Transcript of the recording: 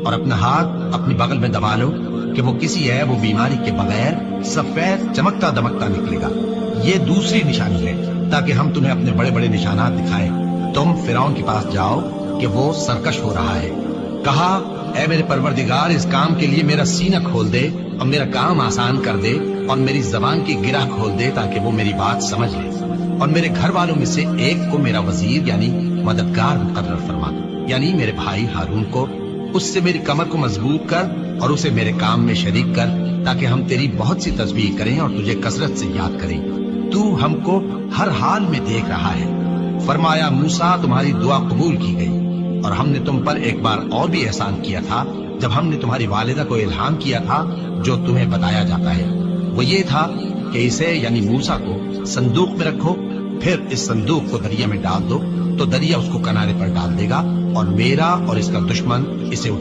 اور اپنا ہاتھ اپنی بغل میں دبا لو کہ وہ کسی عیب و بیماری کے بغیر سفید چمکتا دمکتا نکلے گا۔ یہ دوسری نشانی ہے تاکہ ہم تمہیں اپنے بڑے بڑے نشانات دکھائیں۔ تم فرعون کے پاس جاؤ کہ وہ سرکش ہو رہا ہے۔ کہا اے میرے پروردگار، اس کام کے لیے میرا سینہ کھول دے اور میرا کام آسان کر دے اور میری زبان کی گرہ کھول دے تاکہ وہ میری بات سمجھ لے، اور میرے گھر والوں میں سے ایک کو میرا وزیر یعنی مددگار مقرر فرما، یعنی میرے بھائی ہارون کو۔ اس سے میری کمر کو مضبوط کر اور اسے میرے کام میں شریک کر تاکہ ہم تیری بہت سی تسبیح کریں اور تجھے کثرت سے یاد کریں۔ تو ہم کو ہر حال میں دیکھ رہا ہے۔ فرمایا موسیٰ، تمہاری دعا قبول کی گئی، اور ہم نے تم پر ایک بار اور بھی احسان کیا تھا جب ہم نے تمہاری والدہ کو الہام کیا تھا جو تمہیں بتایا جاتا ہے۔ وہ یہ تھا کہ اسے یعنی موسیٰ کو صندوق میں رکھو، پھر اس صندوق کو دریا میں ڈال دو تو دریا اس کو کنارے پر ڈال دے گا، اور میرا اور اس کا دشمن اسے اٹھا